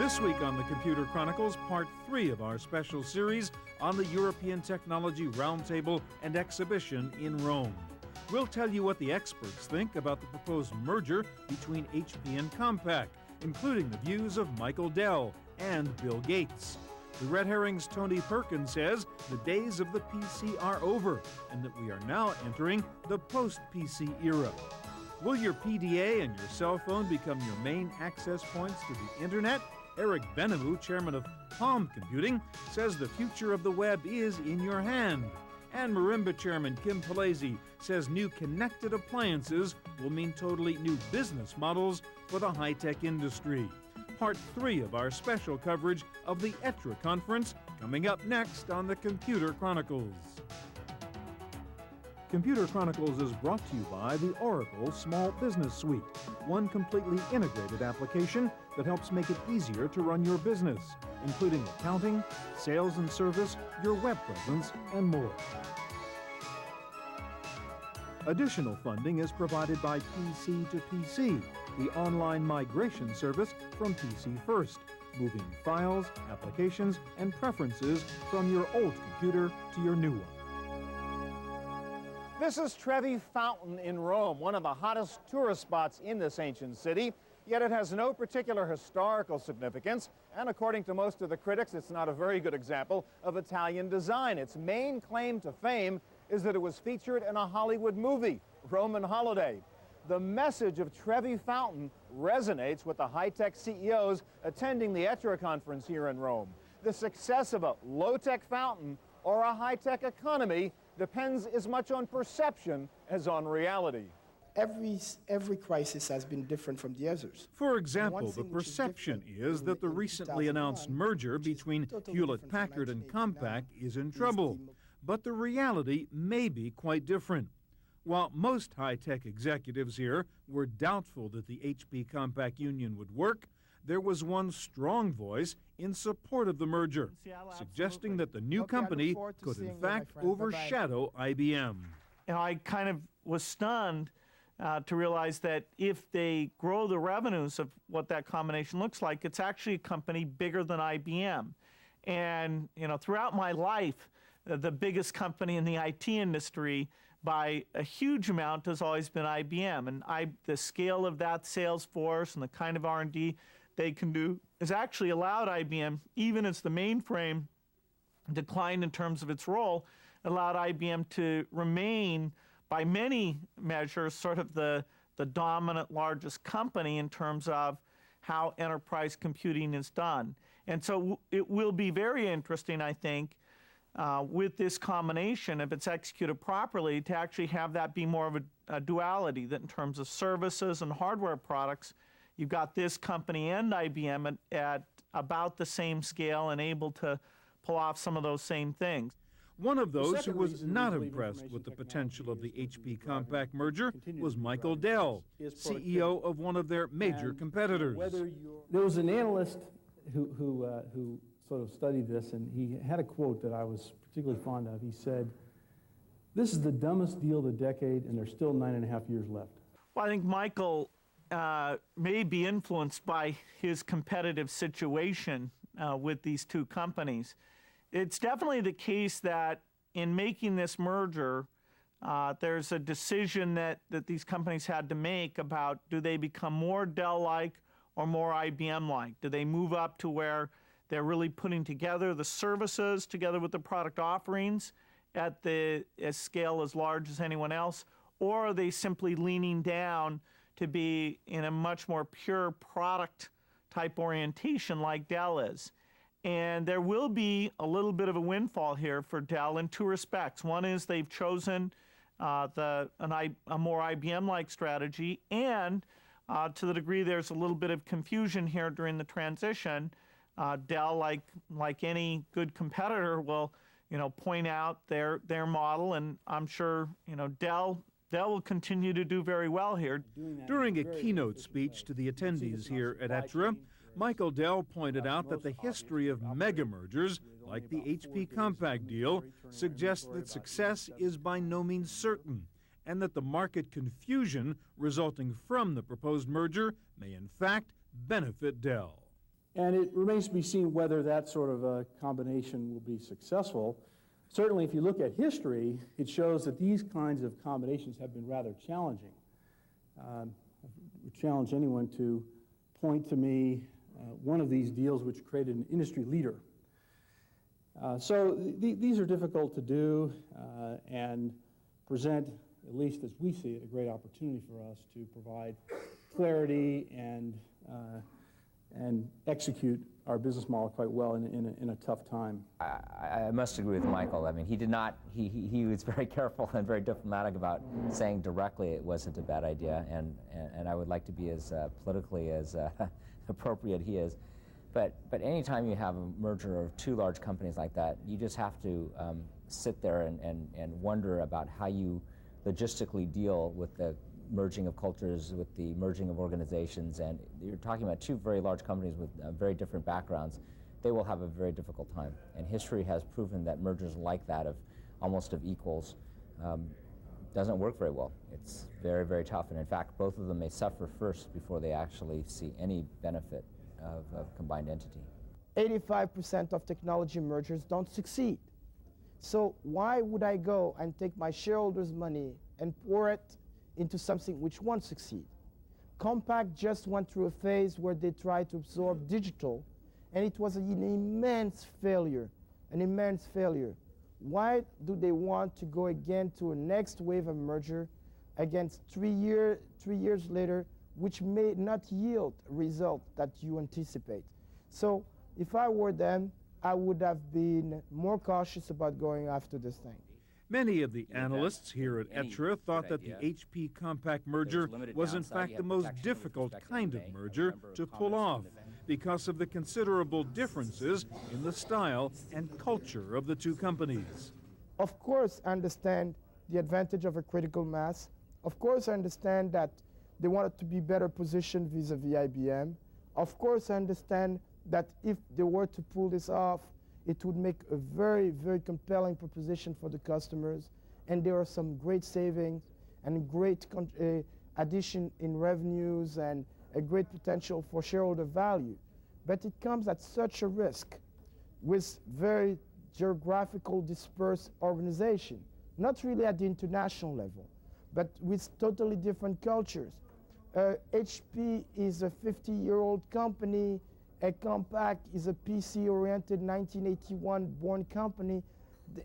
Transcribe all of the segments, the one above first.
This week on the Computer Chronicles, part 3 of our special series on the European Technology Roundtable and Exhibition in Rome. We'll tell you what the experts think about the proposed merger between HP and Compaq, including the views of Michael Dell and Bill Gates. The Red Herring's Tony Perkins says the days of the PC are over and that we are now entering the post-PC era. Will your PDA and your cell phone become your main access points to the Internet? Eric Benamou, chairman of Palm Computing, says the future of the web is in your hand. And Marimba chairman Kim Palese says new connected appliances will mean totally new business models for the high-tech industry. Part 3 of our special coverage of the ETRE conference coming up next on the Computer Chronicles. Computer Chronicles is brought to you by the Oracle Small Business Suite, one completely integrated application that helps make it easier to run your business, including accounting, sales and service, your web presence, and more. Additional funding is provided by PC to PC, the online migration service from PC First, moving files, applications, and preferences from your old computer to your new one. This is Trevi Fountain in Rome, one of the hottest tourist spots in this ancient city, yet it has no particular historical significance, and according to most of the critics, it's not a very good example of Italian design. Its main claim to fame is that it was featured in a Hollywood movie, Roman Holiday. The message of Trevi Fountain resonates with the high-tech CEOs attending the ETRE conference here in Rome. The success of a low-tech fountain or a high-tech economy depends as much on perception as on reality. Every crisis has been different from the others. For example, the perception is that the recently announced merger between Hewlett-Packard and Compaq is in trouble, but the reality may be quite different. While most high-tech executives here were doubtful that the HP-Compaq union would work, there was one strong voice in support of the merger, suggesting that the new company could in fact overshadow IBM. I kind of was stunned to realize that if they grow the revenues of what that combination looks like, it's actually a company bigger than IBM. And throughout my life, the biggest company in the IT industry by a huge amount has always been IBM. And the scale of that sales force and the kind of R&D they can do has actually allowed IBM, even as the mainframe declined in terms of its role, allowed IBM to remain, by many measures, sort of the dominant largest company in terms of how enterprise computing is done. And so it will be very interesting, I think, with this combination, if it's executed properly, to actually have that be more of a duality, that in terms of services and hardware products, you've got this company and IBM at about the same scale and able to pull off some of those same things. One of those who was not impressed with the potential of the HP-Compaq merger was Michael Dell, CEO of one of their major competitors. There was an analyst who sort of studied this, and he had a quote that I was particularly fond of. He said, "This is the dumbest deal of the decade, and there's still 9.5 years left." Well, I think Michael may be influenced by his competitive situation with these two companies. It's definitely the case that in making this merger, there's a decision that these companies had to make about, do they become more Dell-like or more IBM-like? Do they move up to where they're really putting together the services together with the product offerings at a scale as large as anyone else? Or are they simply leaning down to be in a much more pure product type orientation like Dell is? And there will be a little bit of a windfall here for Dell in two respects. One is they've chosen a more IBM-like strategy, and to the degree there's a little bit of confusion here during the transition, Dell, like any good competitor, will point out their model, and I'm sure Dell will continue to do very well here. During a keynote speech to the attendees here at ETRE, Michael Dell pointed out that the history of mega mergers, like the HP-Compaq deal, suggests that success is by no means certain, and that the market confusion resulting from the proposed merger may in fact benefit Dell. And it remains to be seen whether that sort of a combination will be successful. Certainly, if you look at history, it shows that these kinds of combinations have been rather challenging. I would challenge anyone to point to me one of these deals which created an industry leader. So these are difficult to do and present, at least as we see it, a great opportunity for us to provide clarity and execute our business model quite well in a tough time. I must agree with Michael. I mean, he was very careful and very diplomatic about saying directly it wasn't a bad idea, and I would like to be as politically as appropriate he is. But anytime you have a merger of two large companies like that, you just have to sit there and wonder about how you logistically deal with the merging of cultures, with the merging of organizations, and you're talking about two very large companies with very different backgrounds. They will have a very difficult time, and history has proven that mergers like that of almost of equals doesn't work very well. It's very, very tough, and in fact, both of them may suffer first before they actually see any benefit of combined entity. 85% of technology mergers don't succeed. So why would I go and take my shareholders' money and pour it into something which won't succeed? Compaq just went through a phase where they tried to absorb digital, and it was an immense failure, Why do they want to go again to a next wave of merger against 3 years later, which may not yield a result that you anticipate? So if I were them, I would have been more cautious about going after this thing. Many of the analysts here at ETRE thought that the HP Compaq merger was in fact the most difficult kind of merger to pull off because of the considerable differences in the style and culture of the two companies. Of course, I understand the advantage of a critical mass. Of course, I understand that they wanted to be better positioned vis-a-vis IBM. Of course, I understand that if they were to pull this off, it would make a very, very compelling proposition for the customers, and there are some great savings and great addition in revenues and a great potential for shareholder value. But it comes at such a risk with very geographical dispersed organization, not really at the international level, but with totally different cultures. HP is a 50-year-old company. A Compaq is a PC-oriented 1981-born company,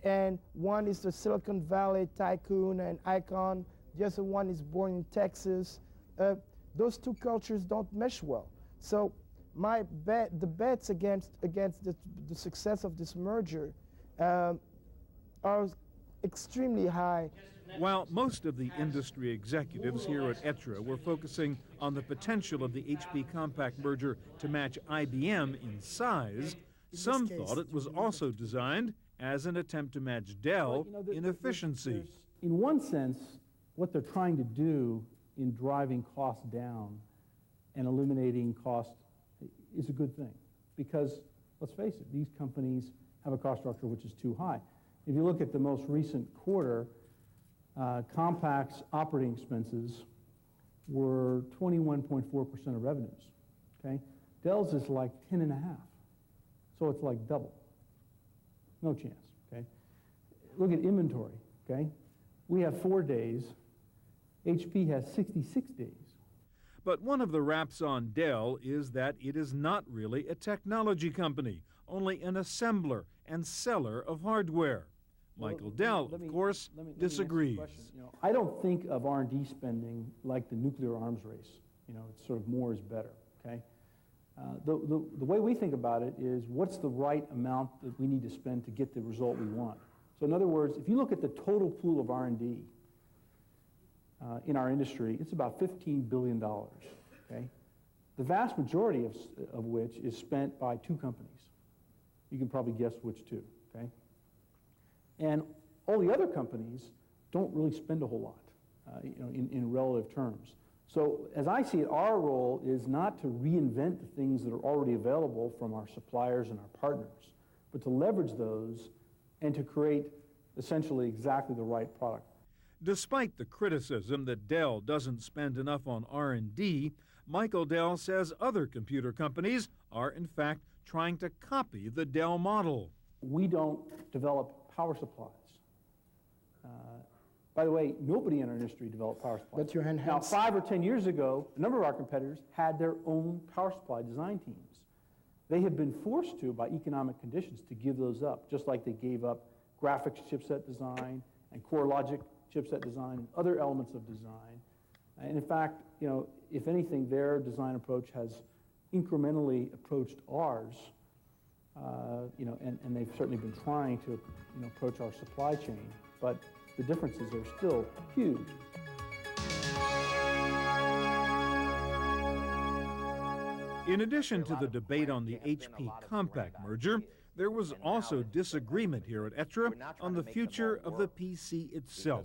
and one is the Silicon Valley tycoon and icon. The other one is born in Texas. Those two cultures don't mesh well. So the bets against the success of this merger are extremely high. While most of the industry executives here at ETRE were focusing on the potential of the HP Compaq merger to match IBM in size, some thought it was also designed as an attempt to match Dell in efficiency. In one sense, what they're trying to do in driving costs down and eliminating cost is a good thing, because let's face it, these companies have a cost structure which is too high. If you look at the most recent quarter, Compaq's operating expenses were 21.4% of revenues, okay? Dell's is like 10.5, so it's like double. No chance, okay? Look at inventory, okay? We have 4 days. HP has 66 days. But one of the raps on Dell is that it is not really a technology company, only an assembler and seller of hardware. Michael Dell, of course, disagrees. I don't think of R&D spending like the nuclear arms race. It's sort of more is better, okay? The way we think about it is what's the right amount that we need to spend to get the result we want. So in other words, if you look at the total pool of R&D in our industry, it's about $15 billion, okay? The vast majority of which is spent by two companies. You can probably guess which two, okay? And all the other companies don't really spend a whole lot, in relative terms. So as I see it, our role is not to reinvent the things that are already available from our suppliers and our partners, but to leverage those and to create essentially exactly the right product. Despite the criticism that Dell doesn't spend enough on R&D, Michael Dell says other computer companies are, in fact, trying to copy the Dell model. We don't develop power supplies. By the way, nobody in our industry developed power supplies. But you enhance. Now, 5 or 10 years ago, a number of our competitors had their own power supply design teams. They have been forced to, by economic conditions, to give those up, just like they gave up graphics chipset design and core logic chipset design and other elements of design. And in fact, if anything, their design approach has incrementally approached ours, and they've certainly been trying to approach our supply chain, but the differences are still huge. In addition to the debate on the HP Compaq merger, there was also disagreement here at ETRE on the future of the PC itself.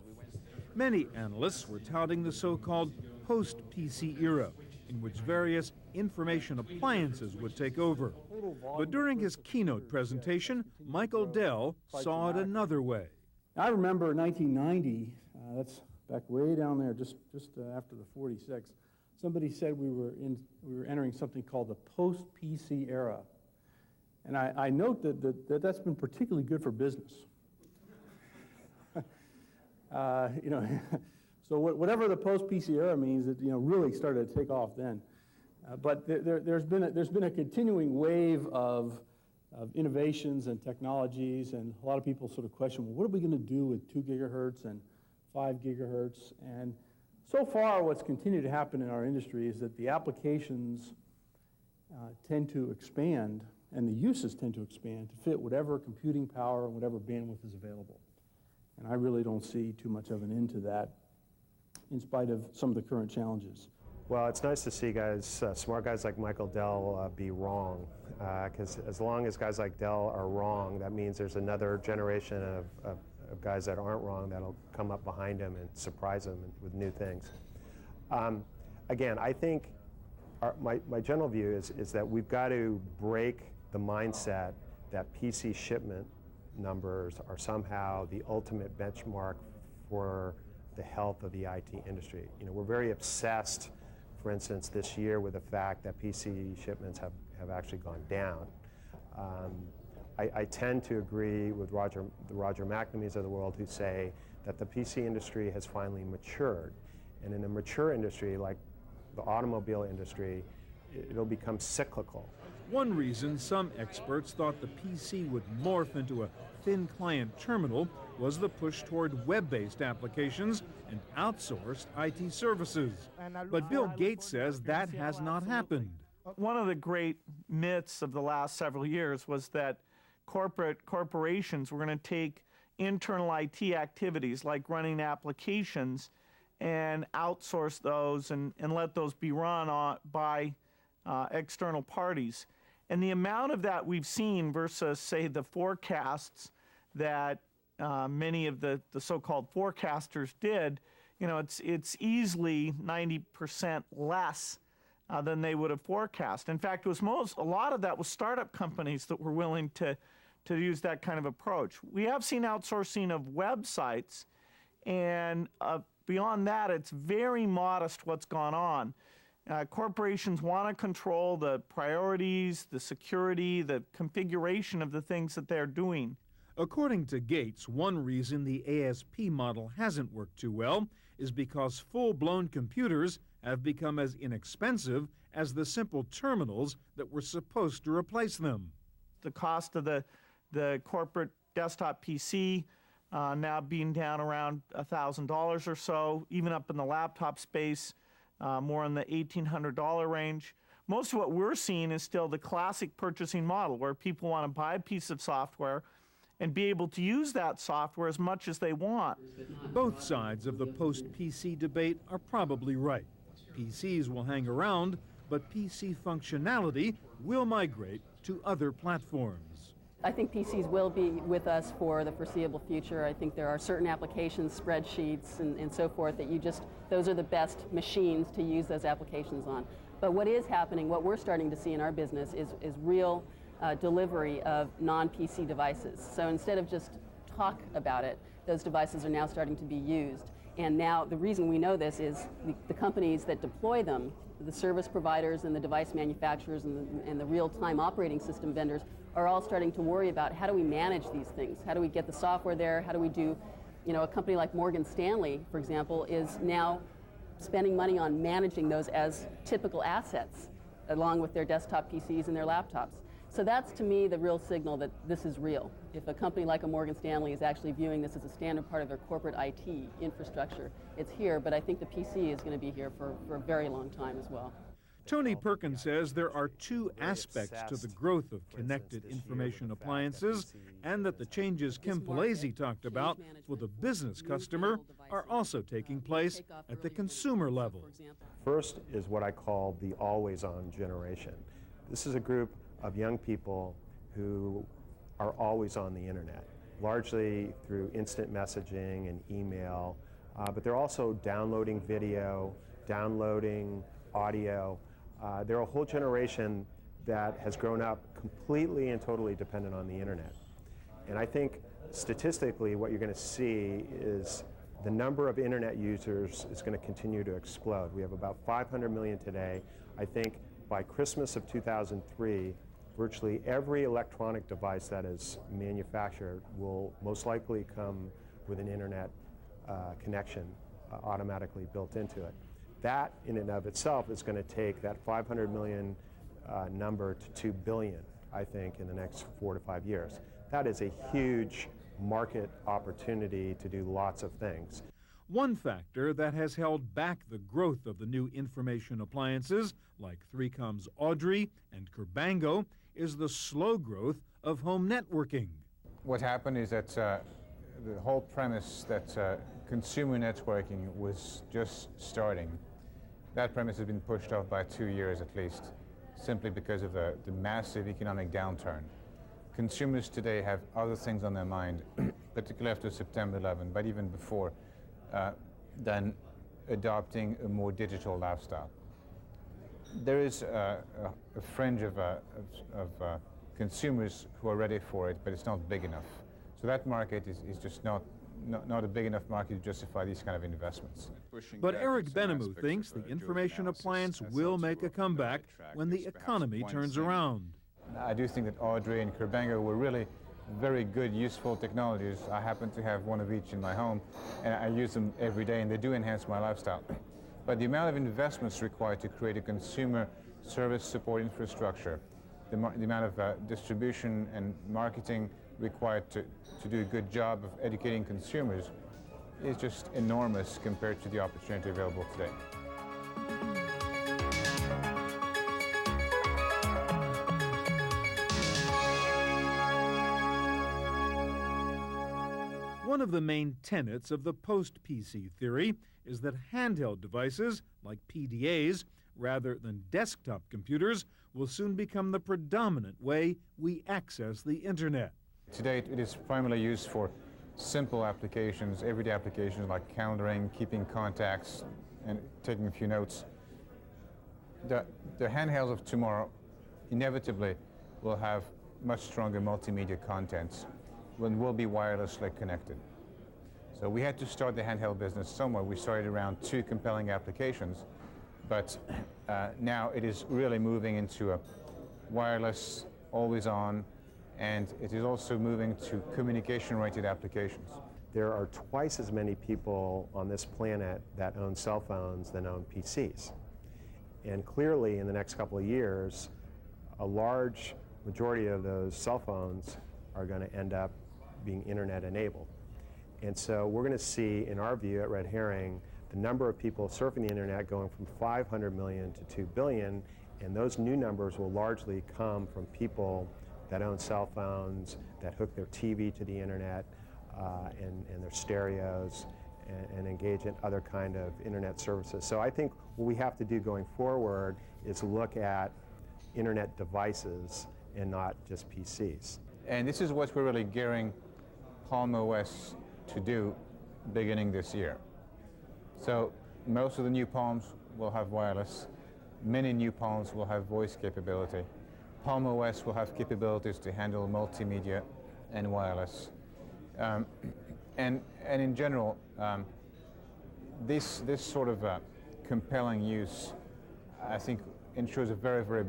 Many analysts were touting the so-called post-PC era, in which various information appliances would take over. But during his keynote presentation, Michael Dell saw it another way. I remember 1990, that's back way down there, just after the 46, somebody said we were entering something called the post-PC era. And I note that's been particularly good for business. So whatever the post-PC era means, it really started to take off then. But there's been a continuing wave of innovations and technologies, and a lot of people sort of question, well, what are we going to do with 2 gigahertz and 5 gigahertz? And so far, what's continued to happen in our industry is that the applications tend to expand, and the uses tend to expand to fit whatever computing power and whatever bandwidth is available. And I really don't see too much of an end to that, in spite of some of the current challenges. Well, it's nice to see smart guys like Michael Dell be wrong, because as long as guys like Dell are wrong, that means there's another generation of guys that aren't wrong that'll come up behind him and surprise him with new things. Again, I think my general view is that we've got to break the mindset that PC shipment numbers are somehow the ultimate benchmark for the health of the IT industry. We're very obsessed, for instance, this year with the fact that PC shipments have actually gone down. I tend to agree with the Roger McNamee's of the world who say that the PC industry has finally matured. And in a mature industry like the automobile industry, it'll become cyclical. One reason some experts thought the PC would morph into a thin client terminal was the push toward web-based applications and outsourced IT services. But Bill Gates says that has not happened. One of the great myths of the last several years was that corporations were going to take internal IT activities like running applications and outsource those and let those be run by external parties. And the amount of that we've seen versus, say, the forecasts that many of the so-called forecasters did, it's easily 90% less than they would have forecast. In fact, it was a lot of that was startup companies that were willing to use that kind of approach. We have seen outsourcing of websites, and beyond that, it's very modest what's gone on. Corporations want to control the priorities, the security, the configuration of the things that they're doing. According to Gates, one reason the ASP model hasn't worked too well is because full-blown computers have become as inexpensive as the simple terminals that were supposed to replace them. The cost of the corporate desktop PC now being down around $1,000 or so, even up in the laptop space, more in the $1,800 range. Most of what we're seeing is still the classic purchasing model, where people want to buy a piece of software and be able to use that software as much as they want. Both sides of the post-PC debate are probably right. PCs will hang around, but PC functionality will migrate to other platforms. I think PCs will be with us for the foreseeable future. I think there are certain applications, spreadsheets and so forth, that those are the best machines to use those applications on. But what is happening, what we're starting to see in our business is real delivery of non-PC devices. So instead of just talk about it, those devices are now starting to be used. And now the reason we know this is the companies that deploy them, the service providers and the device manufacturers and the real-time operating system vendors are all starting to worry about how do we manage these things? How do we get the software there? How do we do, a company like Morgan Stanley, for example, is now spending money on managing those as typical assets along with their desktop PCs and their laptops. So that's, to me, the real signal that this is real. If a company like a Morgan Stanley is actually viewing this as a standard part of their corporate IT infrastructure, it's here, but I think the PC is going to be here for a very long time as well. Tony Perkins says there are two aspects to the growth of connected information appliances, and that the changes Kim Palese talked about for the business customer are also taking place at the consumer level. First is what I call the always-on generation. This is a group of young people who are always on the internet, largely through instant messaging and email, but they're also downloading video, downloading audio. They're a whole generation that has grown up completely and totally dependent on the internet. And I think statistically what you're going to see is the number of internet users is going to continue to explode. We have about 500 million today. I think by Christmas of 2003, virtually every electronic device that is manufactured will most likely come with an internet connection automatically built into it. That in and of itself is going to take that 500 million number to 2 billion, I think, in the next 4 to 5 years. That is a huge market opportunity to do lots of things. One factor that has held back the growth of the new information appliances, like 3Com's ETRE and Kerbango, is the slow growth of home networking. What happened is that the whole premise that consumer networking was just starting, that premise has been pushed off by 2 years at least, simply because of the massive economic downturn. Consumers today have other things on their mind, particularly after September 11, but even before, than adopting a more digital lifestyle. There is a fringe of consumers who are ready for it, but it's not big enough. So that market is just not a big enough market to justify these kind of investments. But Eric Benamou thinks the information appliance will make a comeback when the economy turns around. I do think that ETRE and Kerbango were really very good, useful technologies. I happen to have one of each in my home, and I use them every day, and they do enhance my lifestyle. But the amount of investments required to create a consumer service support infrastructure, the amount of distribution and marketing required to do a good job of educating consumers is just enormous compared to the opportunity available today. One of the main tenets of the post-PC theory is that handheld devices, like PDAs, rather than desktop computers, will soon become the predominant way we access the internet. Today, it is primarily used for simple applications, everyday applications like calendaring, keeping contacts, and taking a few notes. The handhelds of tomorrow inevitably will have much stronger multimedia contents and will be wirelessly connected. So we had to start the handheld business somewhere. We started around 2 compelling applications, but now it is really moving into a wireless, always on, and it is also moving to communication-related applications. There are twice as many people on this planet that own cell phones than own PCs. And clearly, in the next couple of years, a large majority of those cell phones are going to end up being internet-enabled. And so we're going to see, in our view at Red Herring, the number of people surfing the internet going from 500 million to 2 billion, and those new numbers will largely come from people that own cell phones, that hook their TV to the internet and their stereos, and engage in other kind of internet services. So I think what we have to do going forward is look at internet devices and not just PCs. And this is what we're really gearing Palm OS to do beginning this year. So most of the new Palms will have wireless. Many new Palms will have voice capability. Palm OS will have capabilities to handle multimedia and wireless. And in general, this sort of compelling use, I think, ensures a very, very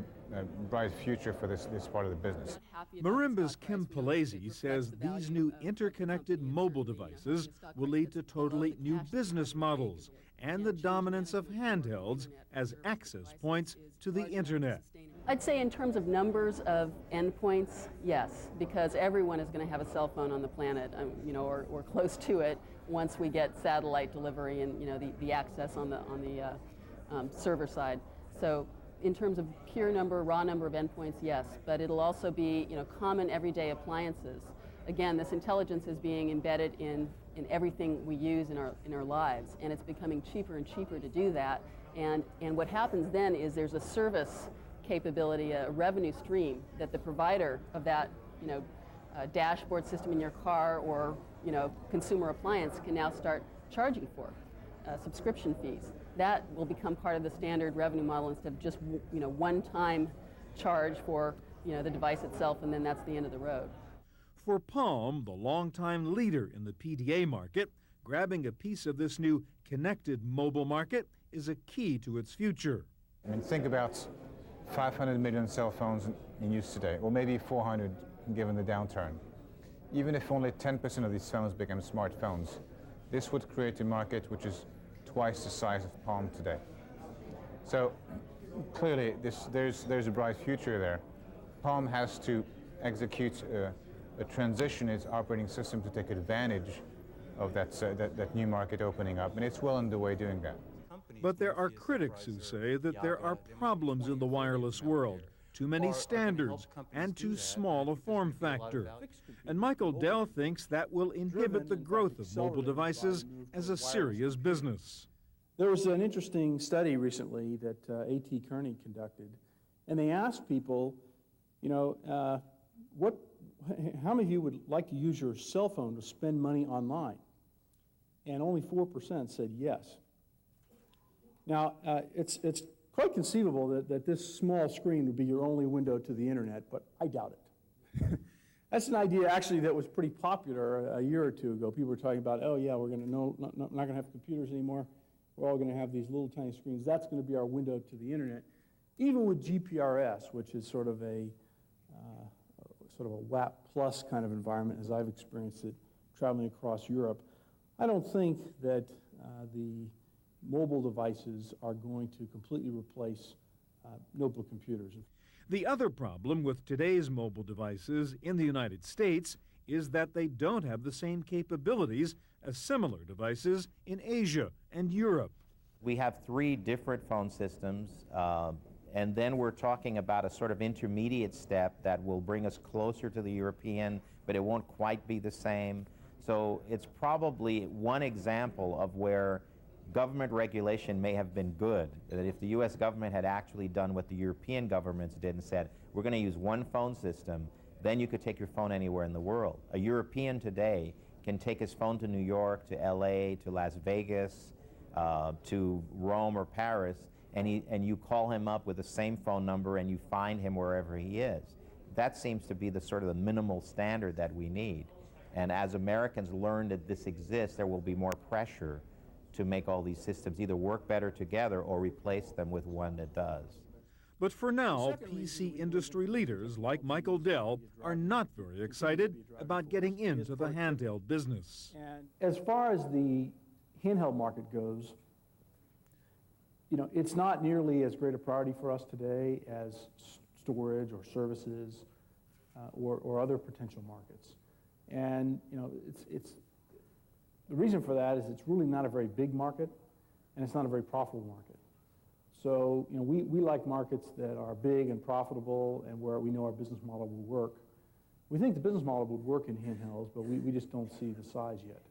bright future for this part of the business. Marimba's Kim Palese says these new interconnected mobile devices will lead to totally new business models and the dominance of handhelds as access points to the internet. I'd say in terms of numbers of endpoints, yes, because everyone is going to have a cell phone on the planet, or close to it once we get satellite delivery and the access on the server side. So in terms of pure number, raw number of endpoints, yes, but it'll also be common everyday appliances. Again, this intelligence is being embedded in everything we use in our lives, and it's becoming cheaper and cheaper to do that. And what happens then is there's a service capability, a revenue stream that the provider of that dashboard system in your car or consumer appliance can now start charging for subscription fees. That will become part of the standard revenue model instead of just one-time charge for the device itself, and then that's the end of the road. For Palm, the longtime leader in the PDA market, grabbing a piece of this new connected mobile market is a key to its future. I mean, think about 500 million cell phones in use today, or maybe 400 given the downturn. Even if only 10% of these phones become smartphones, this would create a market which is twice the size of Palm today. So clearly there's a bright future there. Palm has to execute a transition in its operating system to take advantage of that new market opening up, and it's well underway doing that. But there are critics who say that there are problems in the wireless world. Too many standards and too small a form factor. And Michael Dell thinks that will inhibit the growth of mobile devices as a serious business. There was an interesting study recently that ETRE conducted, and they asked people, how many of you would like to use your cell phone to spend money online? And only 4% said yes. Now, it's quite conceivable that this small screen would be your only window to the internet, but I doubt it. That's an idea, actually, that was pretty popular a year or two ago. People were talking about, oh, yeah, we're going to not going to have computers anymore. We're all going to have these little tiny screens. That's going to be our window to the internet. Even with GPRS, which is sort of a WAP plus kind of environment, as I've experienced it traveling across Europe, I don't think that the mobile devices are going to completely replace notebook computers. The other problem with today's mobile devices in the United States is that they don't have the same capabilities as similar devices in Asia and Europe. We have 3 different phone systems, and then we're talking about a sort of intermediate step that will bring us closer to the European, but it won't quite be the same. So it's probably one example of where government regulation may have been good, that if the U.S. government had actually done what the European governments did and said, we're going to use one phone system, then you could take your phone anywhere in the world. A European today can take his phone to New York, to L.A., to Las Vegas, to Rome or Paris, and you call him up with the same phone number and you find him wherever he is. That seems to be the sort of the minimal standard that we need. And as Americans learn that this exists, there will be more pressure to make all these systems either work better together or replace them with one that does. But for now, PC industry leaders like Michael Dell are not very excited about getting into the handheld business. And as far as the handheld market goes, it's not nearly as great a priority for us today as storage or services or other potential markets. And the reason for that is it's really not a very big market, and it's not a very profitable market. So, we like markets that are big and profitable and where we know our business model will work. We think the business model would work in handhelds, but we just don't see the size yet.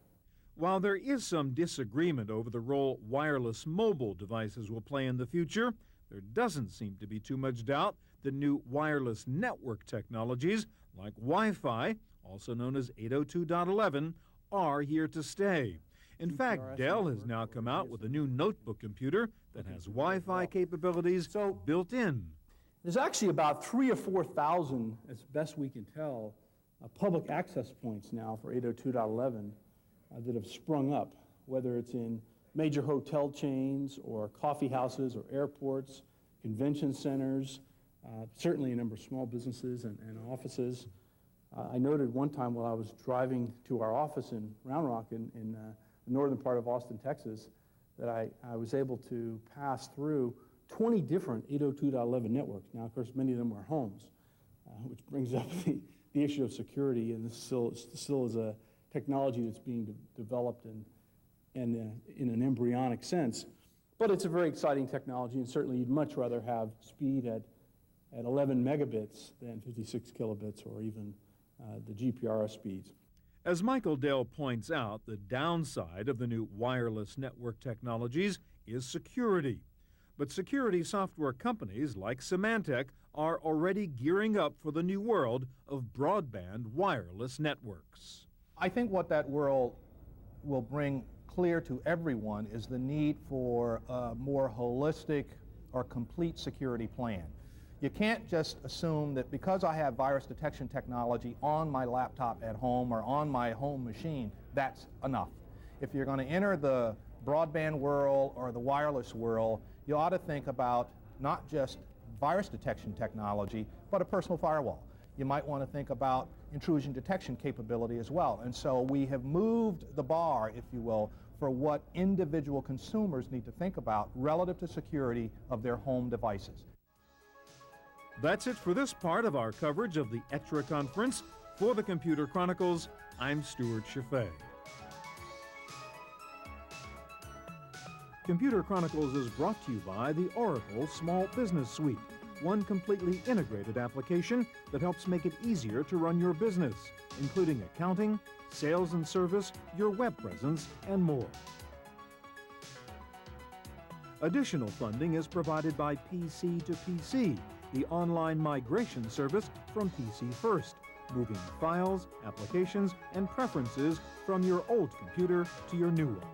While there is some disagreement over the role wireless mobile devices will play in the future, there doesn't seem to be too much doubt that new wireless network technologies like Wi-Fi, also known as 802.11, are here to stay. In fact, Dell has now come out with a new notebook computer that has Wi-Fi capabilities built in. There's actually about 3,000 or 4,000, as best we can tell, public access points now for 802.11 that have sprung up, whether it's in major hotel chains or coffee houses or airports, convention centers, certainly a number of small businesses and offices. I noted one time while I was driving to our office in Round Rock in the northern part of Austin, Texas, that I was able to pass through 20 different 802.11 networks. Now, of course, many of them are homes, which brings up the issue of security, and this still is a technology that's being developed and in an embryonic sense. But it's a very exciting technology, and certainly you'd much rather have speed at 11 megabits than 56 kilobits or even the GPRS speeds. As Michael Dell points out, the downside of the new wireless network technologies is security. But security software companies like Symantec are already gearing up for the new world of broadband wireless networks. I think what that world will bring clear to everyone is the need for a more holistic or complete security plan. You can't just assume that because I have virus detection technology on my laptop at home or on my home machine, that's enough. If you're going to enter the broadband world or the wireless world, you ought to think about not just virus detection technology, but a personal firewall. You might want to think about intrusion detection capability as well. And so we have moved the bar, if you will, for what individual consumers need to think about relative to security of their home devices. That's it for this part of our coverage of the ETRE conference. For the Computer Chronicles, I'm Stewart Cheifet. Computer Chronicles is brought to you by the Oracle Small Business Suite, one completely integrated application that helps make it easier to run your business, including accounting, sales and service, your web presence, and more. Additional funding is provided by PC to PC, the online migration service from PC First, moving files, applications, and preferences from your old computer to your new one.